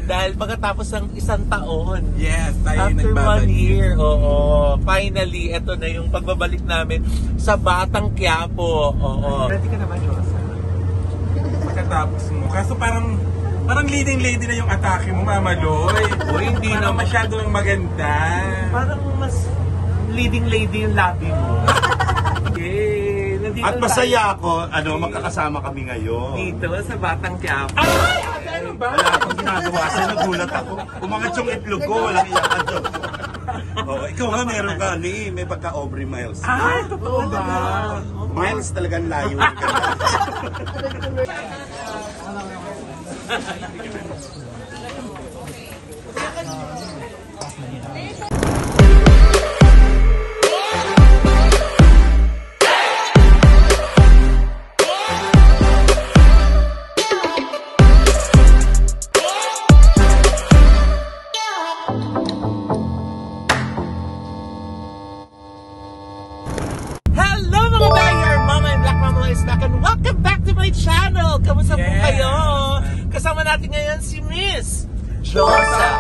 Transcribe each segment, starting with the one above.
dahil pagkatapos ng isang taon. Yes, tayo After nagbabalik. 1 year, oo. Finally, ito na yung pagbabalik namin sa Batang Quiapo. Oo. Ready ka naman, Josa? Pagkatapos mo. Kaso parang leading lady na yung atake mo, Mama Loy. O, hindi na masyado maganda. Parang mas leading lady yung labi mo. Okay. At masaya ako, magkakasama kami ngayon. Dito sa Batang Quiapo. Ay! Ano ba? Wala akong ginagawa kasi nagulat ako. Umangat yung itlog ko, walang iyakan doon. Oh, ikaw nga meron ka may pagka-Aubrey Miles. Ay, totoo ba? Miles talagang layo. Channel! Kamusta po kayo? Kasama natin ngayon si Miss Josa.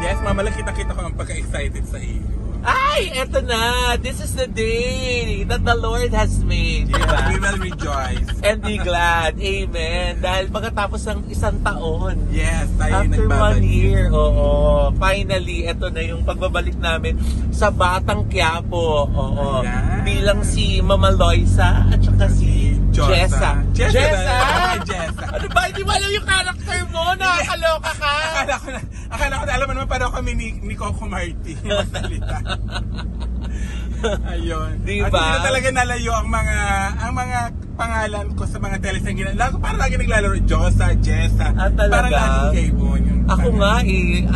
Yes, Mama, kita-kita ko ang pagka-excited sa iyo. Ay, eto na! This is the day that the Lord has made. Yes, diba? we will rejoice. And be glad. Amen. Dahil pagkatapos ng isang taon. Yes, tayo After 1 nagbabalik. year, oo. Finally, eto na yung pagbabalik namin sa Batang Quiapo. Oo. Ayan. Bilang si Mama Loisa at saka si Jessa. Jessa! Ano ba? Hindi mo alam yung character mo? Nakakaloka ka? Akala ko na alam mo naman paano kami ni Coco Martin magsalita. Ayun. Diba? At hindi na talaga nalayo ang mga pangalan ko sa mga teleserye. Parang lagi naglalaro, Josa, Jessa. Parang laging kayo yun. Ako nga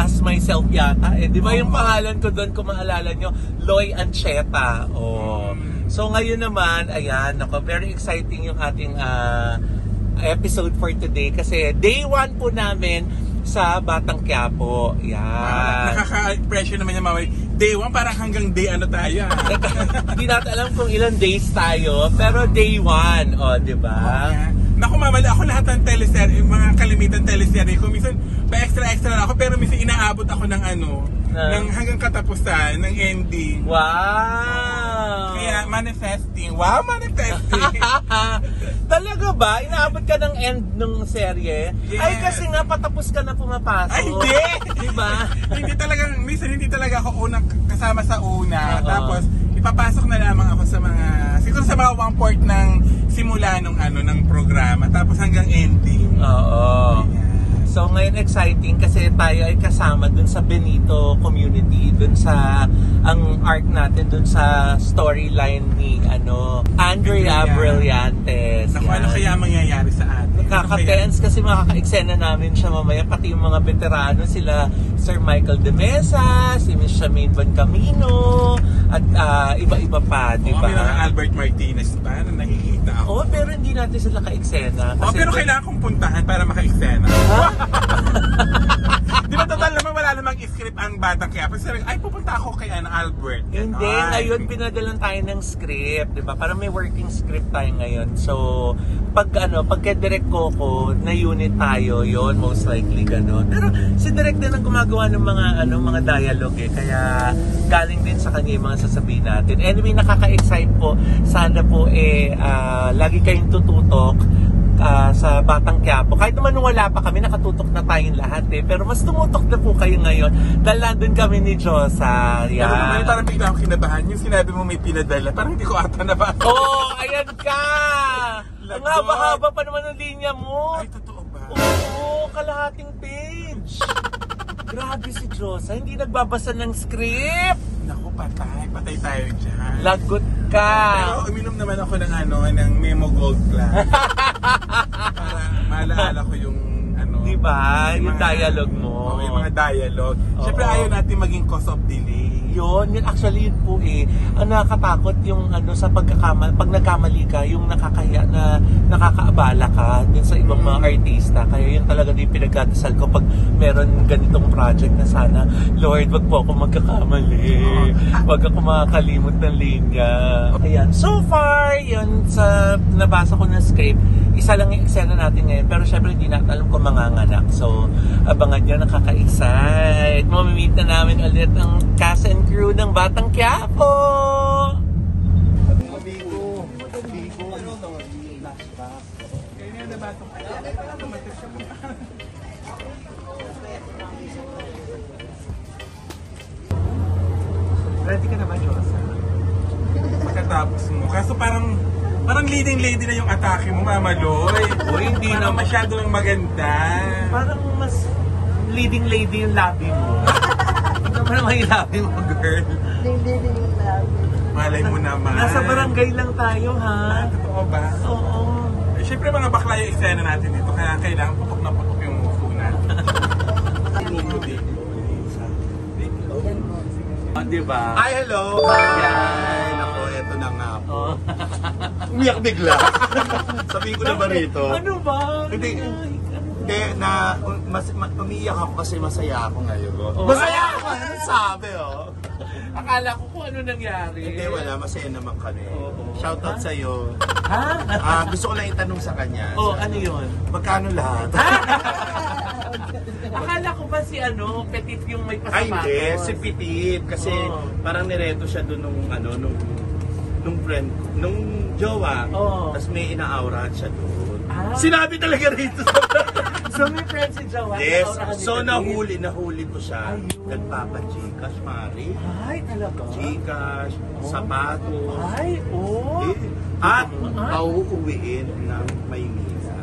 as myself yata. Di ba yung pangalan ko doon, kung maalala nyo, Loy Ancheta. Oh. So ngayon naman, ayan, very exciting yung ating episode for today kasi day 1 po namin sa Batang Quiapo. Yan. Nakaka-pressure naman yung mamay. Day 1 parang hanggang day tayo. Hindi natin alam kung ilang days tayo, pero day 1, di ba? Naku, mamali ako lahat ng teleserye, mga kalimitan teleserye ko. Minsan, pa-extra na ako, pero minsan inaabot ako ng ng hanggang katapusan, ng ending. Wow! Kaya manifesting. Wow, manifesting! Talaga ba? Inaabot ka ng end ng serye? Yes. Ay, kasi nga patapos ka na pumapasok. Ay, hindi! Diba? Minsan hindi talaga ako unang kasama sa una. Tapos, ipapasok na lamang ako sa siguro sa mga 1/4 ng simula ng programa. Tapos hanggang ending. Oo. So ngayon exciting kasi tayo ay kasama dun sa Benito community, dun sa ang arc natin dun sa storyline ni Andrea Brillantes. Naku, ano kaya mangyayari sa atin? Nakaka-tense kasi makaka-eksena namin siya mamaya, pati yung mga veterano, sila Sir Michael De Mesa, si Miss Shamaine Van Camino, at iba-iba pa, di ba? May mga Albert Martinez pa na nakikita ako. Oo, pero hindi natin sila ka-eksena. Pero kailangan kong puntahan para maka-eksena. Di ba total naman wala namang script ang Batang Quiapo? Sabi, ay pupunta ako kay Albert. Hindi, ngayon pinadalan tayo ng script, di ba? Parang may working script tayo ngayon. So, pagka Direk Coco, na unit tayo, yon most likely gano'n. Pero si Direk din ang gumagawa ng mga dialogue kaya galing din sa kanya yung mga sasabihin natin. Anyway, nakaka-excite po. Sana po lagi kayong tututok sa Batang Quiapo. Kahit naman nung wala pa kami, nakatutok na tayong lahat pero mas tumutok na po kayo ngayon dahil nandun kami ni Josa. Pero naman parang bigla akong kinabahan yung sinabi mo may pinadala, parang hindi ko ata nabasa. Ayan ka! Ang haba-haba pa naman ang linya mo. Ay, totoo ba? Oo, kalahating page. Grabe si Josa, hindi nagbabasa ng script. Naku, patay tayo dyan. Lagot ka. Pero uminom naman ako ng Memo Gold Plus. Para maalaala ko yung diba? Yung dialogue mo. Yung mga dialogue. Siyempre ayaw natin maging cause of delay. Yun actually yun po ang nakakatakot yung sa pag nagkamali ka, yung nakakahiya na nakakaabala ka din sa ibang mga artista. Kaya yun talaga din pinagdadasal ko pag meron ganitong project na sana, Lord, wag po ako magkakamali. Wag ako makakalimot ng linya. Ayan. So far, yun sa nabasa ko na script, isa lang yung eksena natin ngayon, pero syempre hindi natin alam kung manganganak. So, abangan nyo, nakaka-excite. Mamimit na namin ulit ang cast and crew ng Batang Quiapo! Ready ka na ba, Josa? Pagkatapos mo. Kaso parang leading lady na yung atake mo, Mama Loy. Uy, hindi parang na masyadong maganda. Parang mas leading lady yung labi mo. Ano naman yung labi mo, girl? Ding-ding yung labi. Malay mo naman. Nasa barangay lang tayo, ha? Totoo ba? Oo. Siyempre mga bakla yung eksena natin dito, kaya kailangan putok na putok yung muso natin. Oh, diba? Ay, hello! Yan! Ako, eto na nga po. Umiyak bigla. Sabihin ko na ba rito? Ano ba? Hindi. Hindi, umiiyak ako kasi masaya ako ngayon. Oh. Masaya ako! Ano sabi, oh? Akala ko kung ano nangyari. Hindi, wala. Masaya naman kami. Oo. Shoutout sa'yo. Ha? Gusto ko lang itanong sa kanya. Oh, ano yun? Magkano lahat? Akala ko ba si Petit yung may pasapatos? Ay, hindi. Si Petit. Kasi parang nireto siya doon nung friend, nung jowa. Tapos may ina-aurahan siya doon. Sinabi talaga rito. So may friend si Jowa? Yes. So nahuli ko siya. Nagpapa-Gcash, Mari. Ay, talaga? Gcash, sapatos. Ay, At pauuwiin ng Maynila.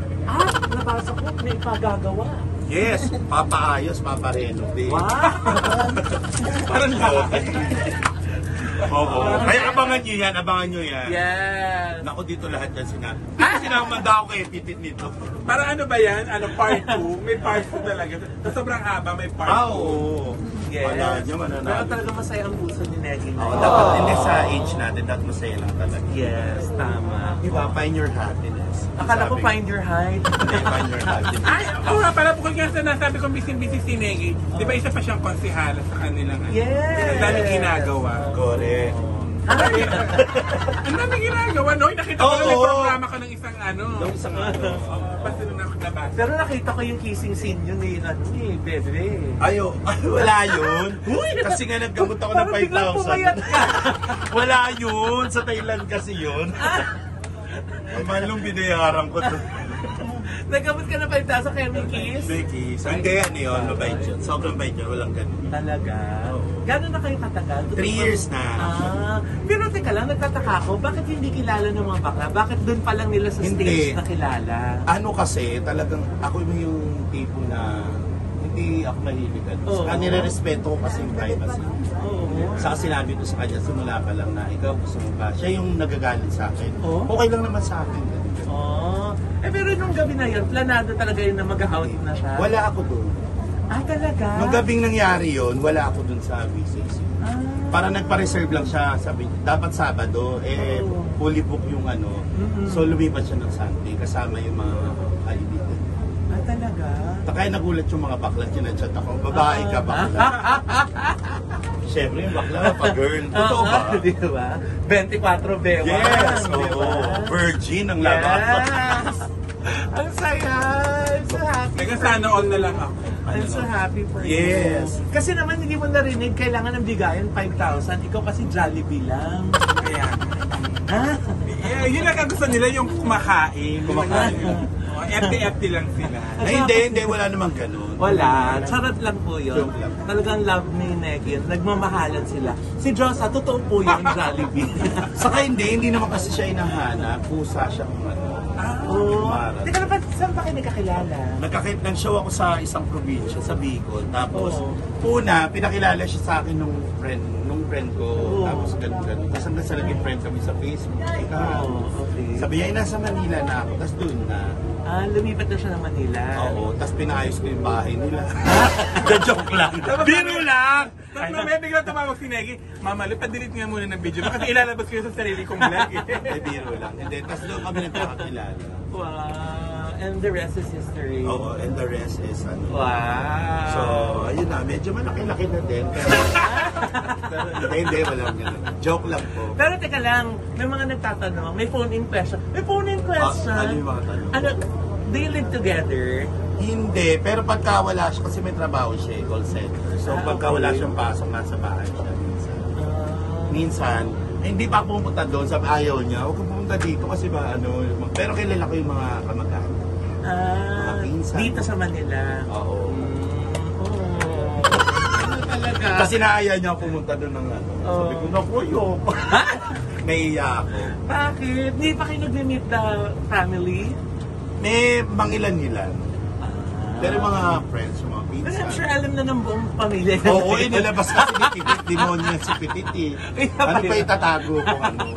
Nabasa ko, may ipagagawa. Yes, papaayos, paparenovate. Wow! Parang lahat. Oo. Kaya abangan nyo yan. Yes! Naku, dito lahat yan sinabi. Sinamanda ako kay Petit nito. Parang ano ba yan? Part 2? May part 2 talaga. Sa sobrang haba, may part 2. Oo. Yes. Wala niya, Pero mananalo. talaga masaya ang puso ni Negi. Oo, dapat hindi sa age natin, dapat masaya lang talaga. Yes, tama. Diba, find your happiness. Akala ko Sabi- find your height. Hindi, find your happiness. Ay, oo nga pala, bukod nga sa nasabi kong busy si Negi, di ba isa pa siyang konsihala sa kanilang Yes! Ang daming ginagawa. Correct. Ang daming ginagawa, no? Nakita ko na may Oo. programa ka ng isang Yung isang basta nung nakalabas. Pero nakita ko yung kissing scene yun ni Bebe. Ayo, wala yun. Kasi nga naggamot ako ng Parang biglang pumayat 5,000. ka. Wala yun. Sa Thailand kasi yun. Ay, malong binayaran ko to. Nagkamot ka na 5,000 kaya may kiss? Becky, hindi yan yun. Mabait yun. Sobrang bait yun. Walang ganun. Talaga? Gano'n na kayo katagal? 3 years na. Pero teka lang, nagtataka ako, bakit hindi kilala ng mga bakla? Bakit doon pa lang nila sa Hindi. stage na kilala? Ano kasi, talagang ako yung tipo na hindi ako mahilig. Oo. Nire-respeto ko kasi yung privacy. Oo. Saka sinabi ko sa kanya, simula pa lang na ikaw gusto mo ba? Siya yung nagagalit sa akin. Oo. Okay lang naman sa akin. Oh. Pero nung gabi na yun, planado talaga yun na mag-out na siya? Wala ako doon. Talaga? Nung gabing nangyari yun, wala ako doon sa VCC. Para nagpa-reserve lang siya, sabi, dapat Sabado, fully book yung So lumipat siya ng Sunday, kasama yung mga kaibigan. Talaga? Kaya nagulat yung mga bakla, chinachat ako, babae ka, bakla. Siyempre yung bakla, pa-girl. Totoo ba? Di ba? 24 bewa. Yes, Di oo. ba? Virgin ang laban. Yes! Ang saya! I'm so happy. Teka, sana all na lang ako. I'm so happy for you. Yes. Kasi naman hindi mo narinig, kailangan ng bigayan 5,000. Ikaw kasi Jollibee lang. Kaya, Ha? yun lang ang gusto nila, yung kumakain. FT lang sila. Ay, hindi, wala namang ganun. Wala. Charot lang po yun. Joke lang. Talagang love ni Negi. Nagmamahalan sila. Si Josa, totoo po yun, Jollibee. Saka hindi naman kasi siya inahanap. Pusa siya kung Oo. Mara. Teka naman, saan ba kayo nagkakilala? Nag-show ako sa isang probinsya, sa Bicol. Tapos, Oo. una, pinakilala siya sa akin nung friend ko. Oo. Tapos, ganun. Tapos, hanggang sa naging friend kami sa Facebook. Okay. Sabi niya, nasa Manila na ako. Tapos, doon na. Lumipat na siya ng Manila. Oo. Tapos, pinayos ko yung bahay nila. Joke lang. Biro lang! Tapos may bigla tumawag si Negi, Mama, pa-delete nga muna ng video kasi ilalabas ko yun sa sarili kong vlog. Ay, biro lang. Hindi. Tapos, doon kami nagkakakilala. Wow. And the rest is history. Oo. And the rest is Wow. So, ayun na. Medyo malaki-laki na din. Pero hindi, walang ganun. Joke lang po. Pero teka lang, may mga nagtatanong, may phone-in question. May phone-in question. Ano yung mga tanong? Ano, they live together? Hindi, pero pagka wala siya, kasi may trabaho siya, call center. So pagka wala siyang pasok, nasa bahay siya minsan. Minsan, hindi pa ako pumunta doon, sabi ayaw niya, huwag kang pumunta dito kasi ba ano, pero kilala ko yung mga kamag-anak. Minsan. Dito sa Manila. Oo. Talaga. Kasi naaya niya ako pumunta doon ng ano. Sabi ko, naku, ayoko. Naiiya ako. Bakit? Hindi pa kayo nag-meet the family? May mangilan-ilan. Pero mga friends, mga But pinsan. I'm sure alam na ng buong pamilya. Oo, inilabas kasi ni Pitit, demonyo si Pitit eh. Ano pa itatago kung ano?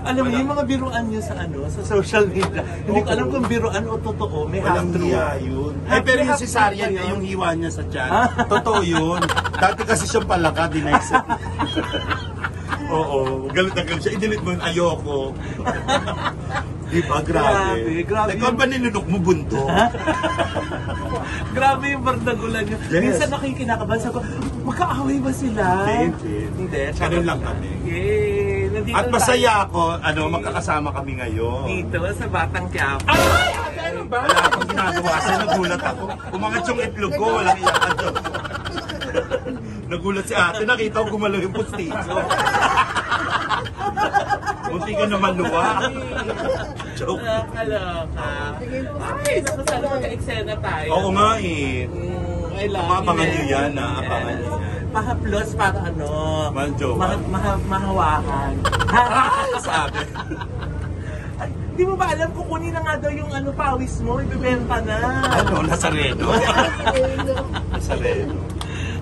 Alam mo, yung mga biruan niyo sa sa social media, hindi ko alam kung biruan o totoo, may Walang half-true. hiya yun. Eh, pero yung cesarean niya, yung hiwa niya sa tiyan, totoo yun. Dati kasi siyang palaka, dinaisa. Oo, galit na galit siya. I-delete mo yun, ayoko. Di ba? Grabe. Grabe. Ikaw ba nilunok mo bunto? Grabe yung bardagulan niyo. Yes. Minsan nakikinakabahan sa ko, magkaaway ba sila? Hindi. Ganun lang kami. Yay! Nandito At masaya ako, magkakasama kami ngayon. dito sa Batang Quiapo. Ano ba? Wala akong ginagawa kasi nagulat ako. Umangat yung itlog ko, walang iyakan doon. Nagulat si ate, nakita ko gumalaw yung pustiso. Munti ka naman luwa. Joke. Nakakaloka. Ay, naku, sana magka-eksena tayo. Oo nga eh. I love Abangan it. nyo yan, abangan nyo yan. Pahaplos para Maljowa. mahawakan. Sabi. Ay, di mo ba alam, kukunin na nga daw yung pawis mo, ibibenta na. Ano, Nazareno? Nazareno.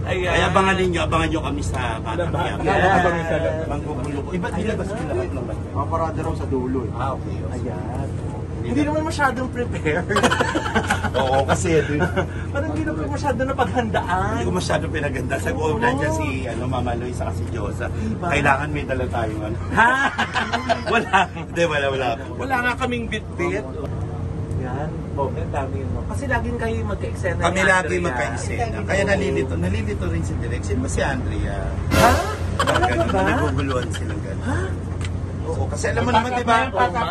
Ayan. Kaya abangan nyo kami sa Batang Quiapo. Abangan sa labas. Manggugulo ko. Iba't nilabas ko lahat ng ba't? Mga parada raw sa dulo eh. Okay. Ayan. Hindi naman masyadong prepared. Oo, kasi Parang hindi naman masyadong napaghandaan. hindi ko masyado pinaganda. Sa ko, nandiyan si Mama Loy sa si Diyosa. Diba? Kailangan may dala tayong Ha? Wala. Hindi, wala. Wala nga kaming bit-bit. Yan. Ang dami mo. Kasi laging kayo magka-eksena. Kami ni lagi Andrea. magka-eksena. Kaya nalilito rin si Direk. Sino si Andrea? Ha? Talaga Ganun, ba? naguguluhan silang gano'n. Ha? Oo, kasi alam mo naman, di ba?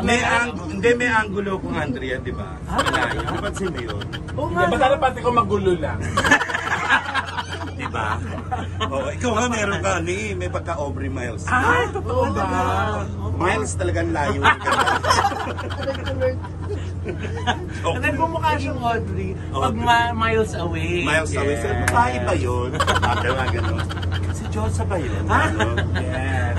May angulo kung Andrea, di ba? Malayo. Napansin mo yun? Oo nga. Basta na pati ko magulo lang. Di ba? Oo, ikaw nga meron ka, may pagka-Aubrey Miles. Ay, totoo ba? Miles talagang layo. And then bumukha siyang Audrey pag miles away. Miles away. So, babae ba yun? Diba gano'n? Si Diyosa ba yun? Ha? Yes.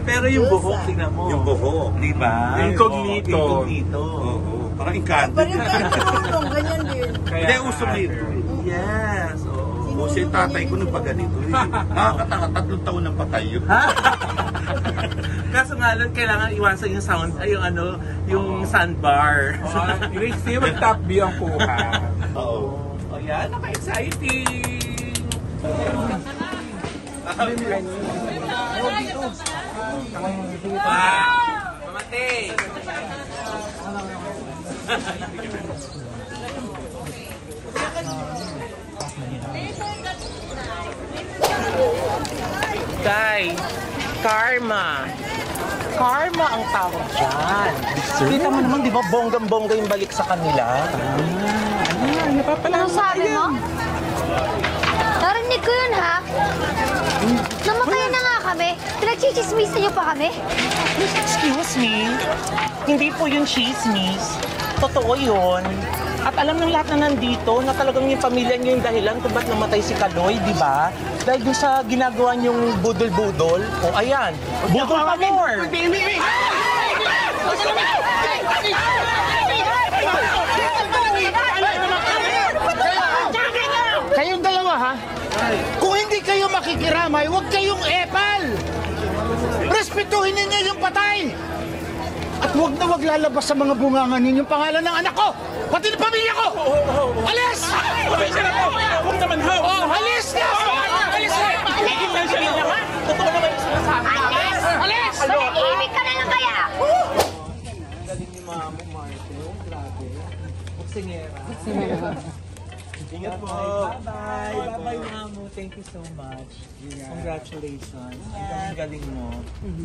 Pero yung buhok, tingnan mo. Yung buhok. Di ba? Incognito. Incognito. Oo. Parang Encanto. Parang ganyan, ganyan din. Hindi, uso dito. Yes. Oo. Kasi yung tatay ko nung pagganito. Nakakataka, 3 taon ng patay yun. Kaso nga lang, kailangan iwasan yung sound, ay yung sandbar. Rixie, mag-top view ang kuha. Oo. Oh, yan, naka-exciting! Wow! Mamate! Guys, karma. Karma ang tawag dyan. Kita mo naman, di ba, bonggang-bongga yung balik sa kanila? Ano sabi mo? Narinig ko yun, ha? Namatayan na nga kami. Pinagchichismisan niyo pa kami? Excuse me? Hindi po yung chismis. Totoo yun. At alam ng lahat na nandito na talagang yung pamilya niyo yung dahilan kung ba't namatay si Kaloy, di ba? Dahil dun sa ginagawa niyong budol-budol. O ayan, budol pa more! Kayong dalawa ha? Kung hindi kayo makikiramay, huwag kayong epal! Respetuhin ninyo yung patay! At huwag na huwag lalabas sa mga bungangan ninyong pangalan ng anak ko! Pati ng pamilya ko! Alis! Huwag naman ho! Oh, alis na! Alis na! Totoo naman yung sinasabi. Alis! Manahimik ka na lang kaya! Galing ni Mamo Marco. Grabe. Buksingera. Ingat po. Bye-bye. Bye-bye, Mamo. Thank thank you so much. Congratulations. Ang galing mo.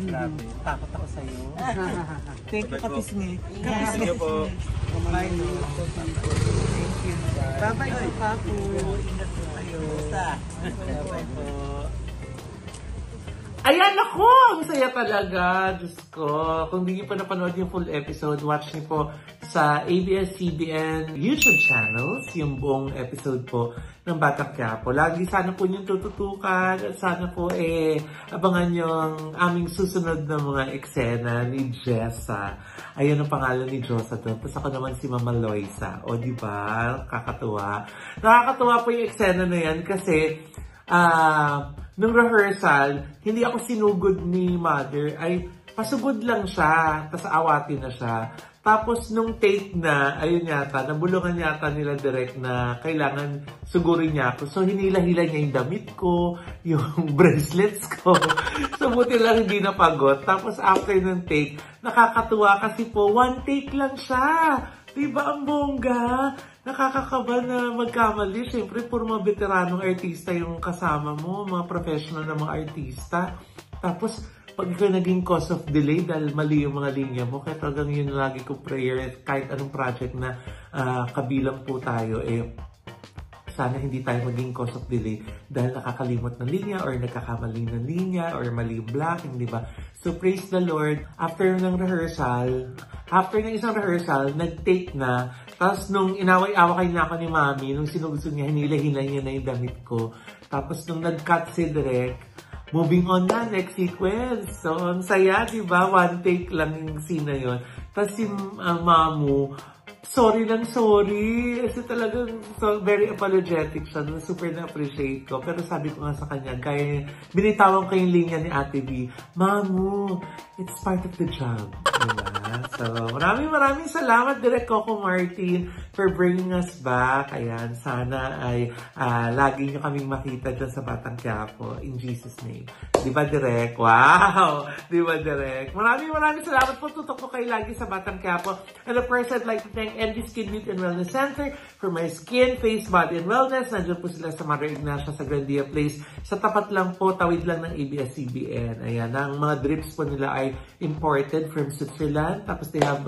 Grabe. Takot ako sa'yo. Thank you, Kapisngi. Sige po. Thank you. Bye-bye po, Papu. Ingat po kayo. Bye-bye po. Ayan ako! Ang saya talaga. Diyos ko. Kung hindi niyo pa napanood yung full episode, watch niyo po sa ABS-CBN YouTube channels, yung buong episode po ng Batang Quiapo. Lagi sana po niyong tututukan at sana po abangan yung aming susunod na mga eksena ni Jessa. Ayan ang pangalan ni Josa doon. Tapos ako naman si Mama Loisa. O diba? Kakatuwa. Nakakatuwa po yung eksena na yan kasi nung rehearsal, hindi ako sinugod ni Mother, ay pasugod lang siya, tapos awatin na siya. Tapos nung take na, ayun yata, nabulungan yata nila direct na kailangan sugurin niya ako. So hinila-hila niya yung damit ko, yung bracelets ko. So buti lang hindi napagod. Tapos after ng take, nakakatuwa kasi po, one take lang siya. Diba ang bongga? Nakakakaba na magkamali. Siyempre, puro mga veteranong artista yung kasama mo, mga professional na mga artista. Tapos, pag ikaw naging cause of delay dahil mali yung mga linya mo, kaya talagang yun lagi ko prayer, kahit anong project na kabilang po tayo, sana hindi tayo maging cause of delay dahil nakakalimot ng linya or nagkakamali ng linya or mali yung blocking, di ba? So, praise the Lord. After ng isang rehearsal, nag-take na. Tapos, nung inaway-away na ako ni Mami, nung sinugusto niya, hinila-hila niya na yung damit ko. Tapos, nung nag-cut si Direk, moving on na, next sequence. So, ang saya, di ba? One take lang yung scene na yun. Tapos, si Mamu, sorry. Kasi talagang very apologetic siya. Super na-appreciate ko. Pero sabi ko nga sa kanya, kaya binitawan ko yung linya ni Ate B, Mamu, it's part of the job. Diba? So, maraming salamat, Direk Coco Martin, for bringing us back. Ayan, sana ay lagi nyo kaming makita dyan sa Batang Quiapo. In Jesus' name. Diba, Direk? Wow! Diba, Direk? Maraming salamat po. Tutok ko kayo lagi sa Batang Quiapo. And of course, I'd like to thank NG Skin Beauty and Wellness Center for my skin, face, body, and wellness. Nandiyan po sila sa Mother Ignacia sa Grandia Place. Sa tapat lang po, tawid lang ng ABS-CBN. Ayan, ang mga drips po nila ay imported from Switzerland. Tapos they have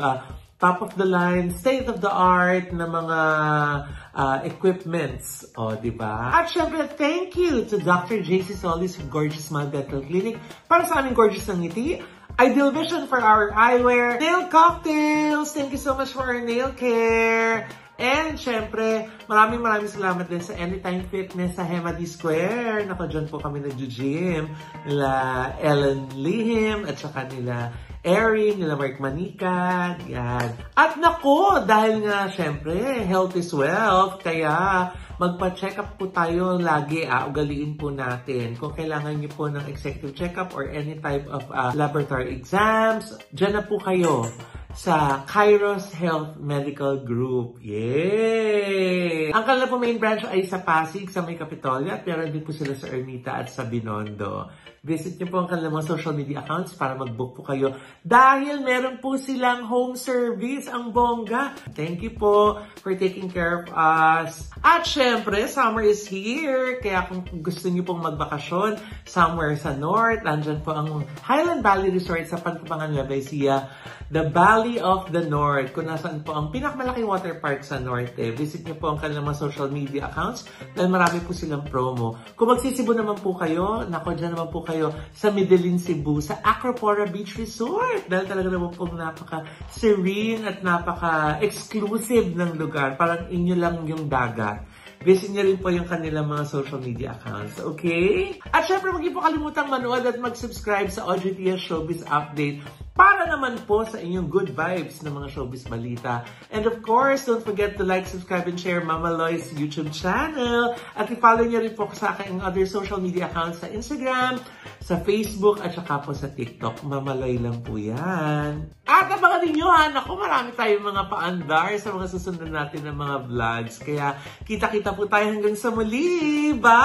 top-of-the-line, state-of-the-art na mga equipments. O, diba? At syempre, thank you to Dr. JC Solis from Gorgeous Smile Dental Clinic para sa aming gorgeous ng ngiti. Ideal Vision for our eyewear. Nail cocktails! Thank you so much for our nail care. And syempre, maraming salamat din sa Anytime Fitness sa Hemady Square. Nako, dyan po kami nag-gym. Nila Ellen Lihim at saka nila Erin, nila Mark Manika. Yan. At nako, dahil nga syempre, health is wealth. Kaya magpa-check up po tayo lagi. Ugaliin po natin. Kung kailangan niyo po ng executive check-up or any type of laboratory exams, dyan na po kayo sa Kairos Health Medical Group. Yay! Ang kanila po main branch ay sa Pasig, sa May Kapitolya, at meron din po sila sa Ermita at sa Binondo. Visit niyo po ang kanilang mga social media accounts para mag-book po kayo dahil meron po silang home service, ang bongga. Thank you po for taking care of us. At syempre, summer is here. Kaya kung gusto niyo pong magbakasyon somewhere sa North, nandyan po ang Highland Valley Resort sa Pantabangan, Labaisia, the Valley of the North, kung nasaan po ang pinakamalaking water park sa North. Visit niyo po ang kanilang mga social media accounts dahil marami po silang promo. Kung magsisibo naman po kayo, nako, dyan naman po kayo sa Medellin, Cebu, sa Acropora Beach Resort. Dahil talaga naman po napaka-serene at napaka-exclusive ng lugar. Parang inyo lang yung dagat. Visit niyo rin po yung kanilang mga social media accounts, okay? At syempre, huwag niyo po kalimutang manood at mag-subscribe sa OGTS Showbiz Update para naman po sa inyong good vibes ng mga showbiz balita. And of course, don't forget to like, subscribe, and share Mama Loy's YouTube channel. At i-follow niyo rin po sa aking other social media accounts sa Instagram, sa Facebook, at saka po sa TikTok. Mama Loy lang po yan. At abangan ninyo, naku, marami tayong mga paandar sa mga susunod natin ng mga vlogs. Kaya kita-kita po tayo hanggang sa muli. Bye!